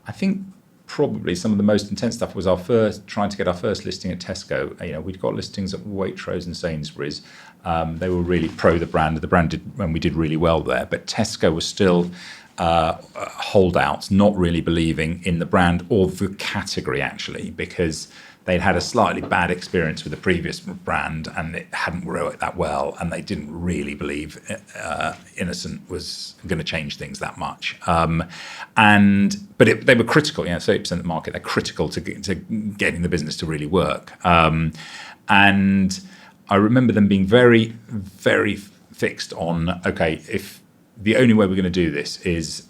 I think probably some of the most intense stuff was trying to get our first listing at Tesco. We'd got listings at Waitrose and Sainsbury's. They were really pro the brand. The brand we did really well there, but Tesco was still holdouts, not really believing in the brand or the category actually, because they'd had a slightly bad experience with the previous brand and it hadn't worked that well, and they didn't really believe Innocent was going to change things that much. But they were critical. 30% of the market, they're critical to getting the business to really work. And I remember them being very, very fixed on, okay, if the only way we're going to do this is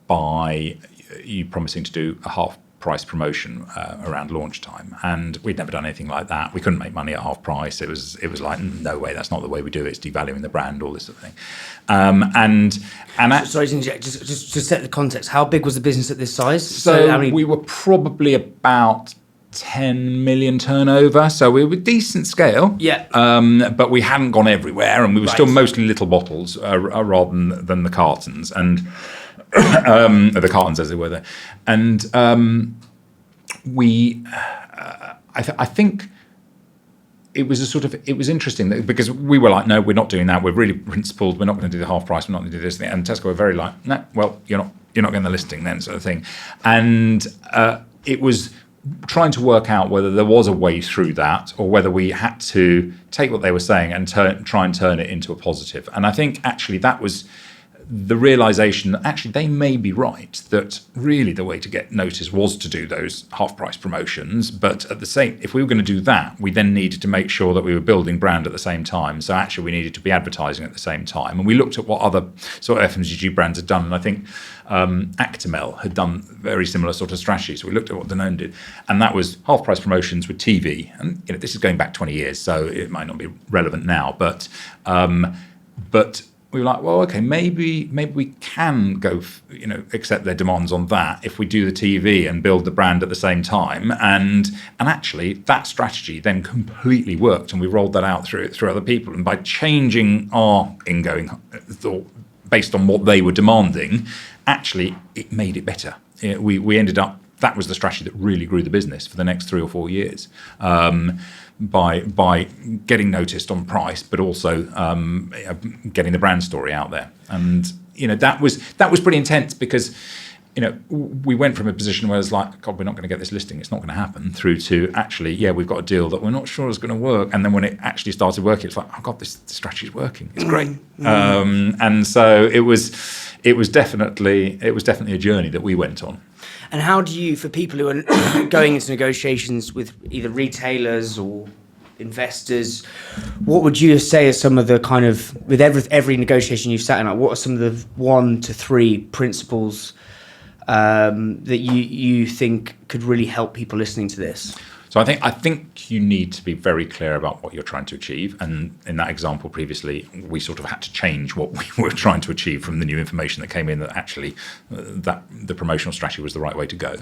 by you promising to do a half price promotion around launch time, and we'd never done anything like that. We couldn't make money at half price. It was like, no way, that's not the way we do it. It's devaluing the brand, all this sort of thing. Sorry to interject, just to set the context, how big was the business at this size? So we were probably about 10 million turnover, so we were decent scale. Yeah. But we hadn't gone everywhere, and we were still mostly little bottles rather than the cartons, and the cartons as they were there. And I think it was interesting because we were like, no, we're not doing that. We're really principled. We're not going to do the half price. We're not going to do this thing. And Tesco were very like, no, well, you're not getting the listing then, sort of thing. And it was trying to work out whether there was a way through that, or whether we had to take what they were saying and try and turn it into a positive. And I think actually that was the realization that actually they may be right, that really the way to get noticed was to do those half price promotions. But if we were going to do that, we then needed to make sure that we were building brand at the same time. So actually we needed to be advertising at the same time. And we looked at what other sort of FMCG brands had done. And I think Actimel had done very similar sort of strategies. So we looked at what Danone did, and that was half price promotions with TV. And this is going back 20 years, so it might not be relevant now. But we were like, well, okay, maybe we can go, accept their demands on that if we do the TV and build the brand at the same time. And actually, that strategy then completely worked, and we rolled that out through other people. And by changing our ingoing thought based on what they were demanding, actually, it made it better. We ended up, that was the strategy that really grew the business for the next 3 or 4 years. By getting noticed on price, but also getting the brand story out there. And that was pretty intense, because we went from a position where it's like, God, we're not going to get this listing, it's not going to happen, through to actually, yeah, we've got a deal that we're not sure is going to work. And then when it actually started working, it's like, oh God, this strategy is working. It's great. And so it was definitely a journey that we went on. And how do you, for people who are going into negotiations with either retailers or investors, what would you say are some of the kind of, with every negotiation you've sat in, like, what are some of the 1 to 3 principles that you think could really help people listening to this? So I think you need to be very clear about what you're trying to achieve. And in that example previously, we sort of had to change what we were trying to achieve from the new information that came in, that actually that the promotional strategy was the right way to go.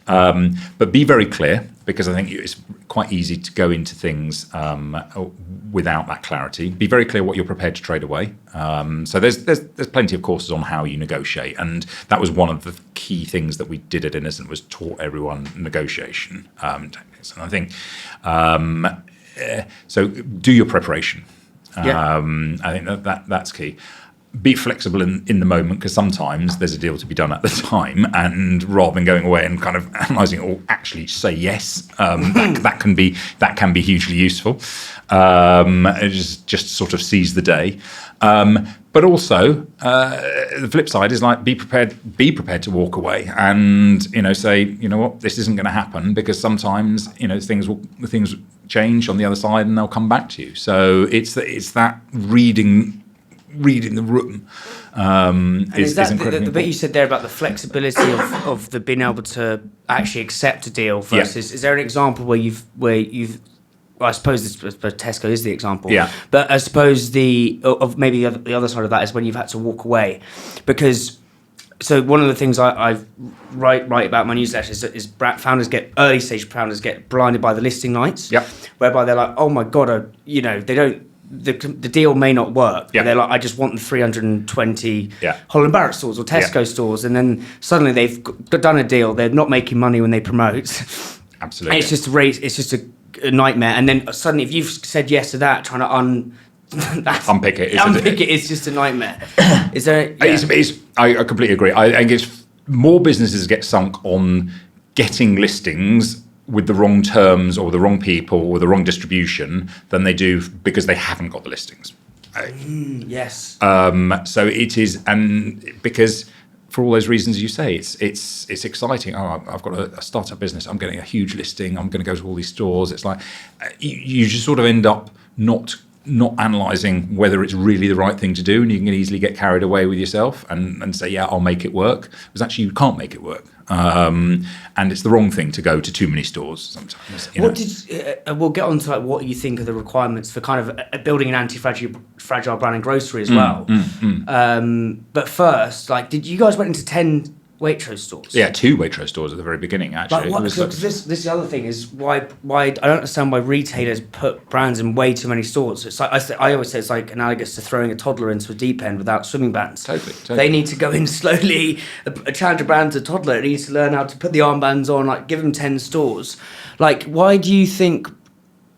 But be very clear, because I think it's quite easy to go into things without that clarity. Be very clear what you're prepared to trade away. So there's plenty of courses on how you negotiate, and that was one of the key things that we did at Innocent, was taught everyone negotiation techniques. And I think so. Do your preparation. I think that's key. Be flexible in the moment, because sometimes there's a deal to be done at the time, and rather than going away and kind of analysing it, or actually say yes, that can be hugely useful. Just sort of seize the day. But also, the flip side is like, be prepared to walk away, and say, what, this isn't going to happen, because sometimes things change on the other side and they'll come back to you. So it's that reading the room is incredibly the bit you said there about the flexibility of the being able to actually accept a deal versus. Is there an example where you've well, I suppose Tesco is the example. Yeah. But I suppose the other side of that is when you've had to walk away, because. So one of the things I write about my newsletter is early stage founders get blinded by the listing nights. Yep. Whereby they're like, oh my God, they don't the deal may not work. Yeah. But they're like, I just want the 320 Holland Barrett stores or Tesco stores, and then suddenly they've done a deal. They're not making money when they promote. Absolutely. It's just a race. It's just a nightmare. And then suddenly, if you've said yes to that, trying to unpick it. It's just a nightmare. Is there? Yeah. I completely agree. I think it's more businesses get sunk on getting listings with the wrong terms or the wrong people or the wrong distribution than they do because they haven't got the listings. Yes. So it is, and because for all those reasons you say, it's exciting. Oh, I've got a startup business. I'm getting a huge listing. I'm going to go to all these stores. It's like you just sort of end up not analysing whether it's really the right thing to do, and you can easily get carried away with yourself and say, yeah, I'll make it work. Because actually you can't make it work. And it's the wrong thing to go to too many stores sometimes. We'll get on to like what you think are the requirements for kind of building an anti-fragile brand in grocery as well. But first, like, did you guys went into 10 Waitrose stores? Yeah, 2 Waitrose stores at the very beginning, actually. Like, this is the other thing is why I don't understand why retailers put brands in way too many stores. It's like I always say it's like analogous to throwing a toddler into a deep end without swimming bands. Totally. They need to go in slowly. A challenger brand's a toddler. It needs to learn how to put the armbands on. Like, give them 10 stores. Like, why do you think?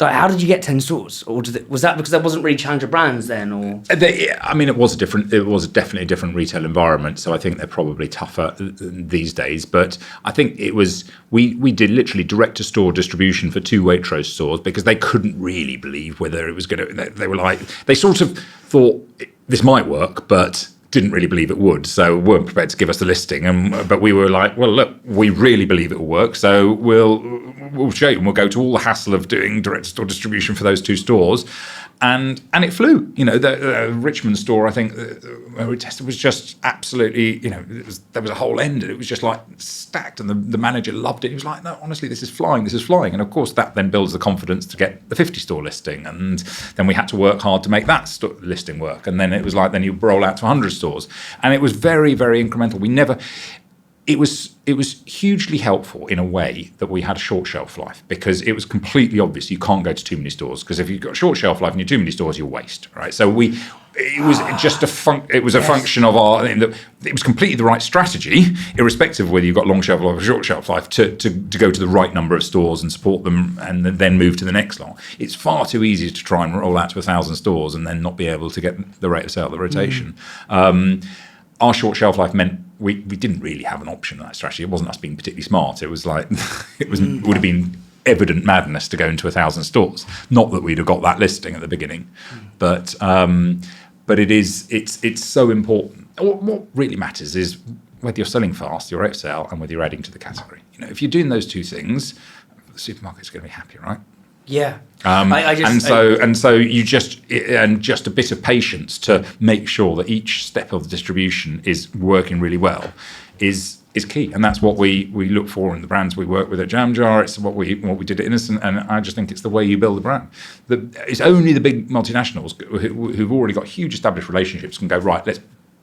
Like, how did you get 10 stores, or was that because there wasn't really challenger brands then, or? It was definitely a different retail environment. So I think they're probably tougher these days. But I think it was we did literally direct to store distribution for 2 Waitrose stores because they couldn't really believe whether it was going to. They were like, they sort of thought this might work, but didn't really believe it would, so weren't prepared to give us the listing. But we were like, well, look, we really believe it will work, so we'll show you, and we'll go to all the hassle of doing direct store distribution for those 2 stores, and it flew. You know, the Richmond store, I think, where we tested was just absolutely, you know, there was a whole end, and it was just like stacked, and the manager loved it. He was like, no, honestly, this is flying, and of course that then builds the confidence to get the 50 store listing, and then we had to work hard to make that listing work, and then it was like, then you roll out to 100 stores, and it was very, very incremental. It was hugely helpful in a way that we had a short shelf life, because it was completely obvious you can't go to too many stores, because if you've got a short shelf life and you're too many stores, you'll waste, right? So it was just a function of it was completely the right strategy, irrespective of whether you've got long shelf life or short shelf life, to go to the right number of stores and support them and then move to the next lot. It's far too easy to try and roll out to 1,000 stores and then not be able to get the rate of sale, the rotation. Our short shelf life meant we didn't really have an option on that strategy. It wasn't us being particularly smart. It was like would have been evident madness to go into 1,000 stores. Not that we'd have got that listing at the beginning, but it's so important. What really matters is whether you're selling fast, your rate of sale, and whether you're adding to the category. You know, if you're doing those 2 things, the supermarket's going to be happy, right? Yeah. Just a bit of patience to make sure that each step of the distribution is working really well is key, and that's what we look for in the brands we work with at Jam Jar. It's what we did at Innocent, and I just think it's the way you build a brand. It's only the big multinationals who've already got huge established relationships can go, right, let's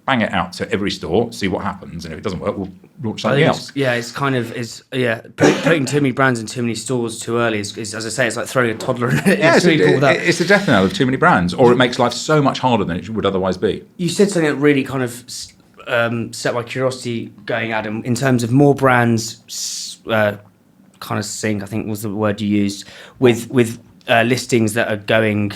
bang it out to every store, see what happens, and if it doesn't work, we'll launch something else. Putting too many brands in too many stores too early is, as I say, it's like throwing a toddler in it. It's a death knell of too many brands, or it makes life so much harder than it would otherwise be. You said something that really kind of set my curiosity going, Adam, in terms of more brands kind of sync, I think was the word you used, with listings that are going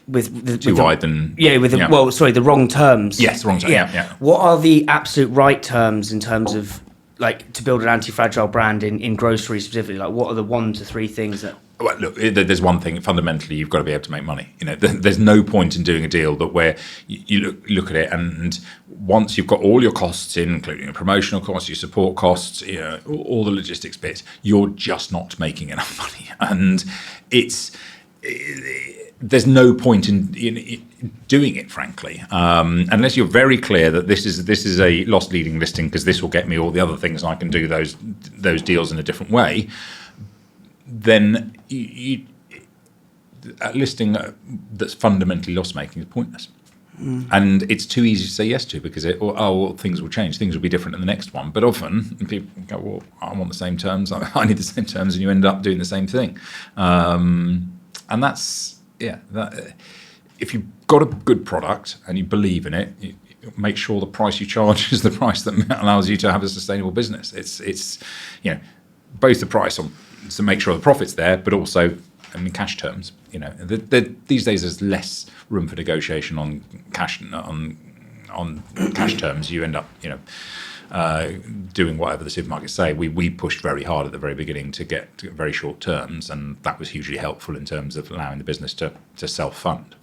too wide than the wrong terms. Yes, wrong terms. Yeah. What are the absolute right terms in terms of like to build an anti-fragile brand in grocery specifically? Like, what are the 1 to 3 things that? Well, look, there's one thing. Fundamentally, you've got to be able to make money. You know, there's no point in doing a deal where you look at it, and once you've got all your costs in, including your promotional costs, your support costs, you know, all the logistics bits, you're just not making enough money, and there's no point in doing it, frankly, unless you're very clear that this is a loss leading listing because this will get me all the other things, and I can do those deals in a different way. Then a listing that's fundamentally loss making is pointless. And it's too easy to say yes to because things will change, things will be different in the next one. But often people go, well, I want the same terms, I need the same terms, and you end up doing the same thing. And that's if you've got a good product and you believe in it, you make sure the price you charge is the price that allows you to have a sustainable business. It's both the price to make sure the profit's there, but also in cash terms. These days there's less room for negotiation on cash cash terms. You end up doing whatever the supermarkets say. We pushed very hard at the very beginning to get very short terms, and that was hugely helpful in terms of allowing the business to self-fund.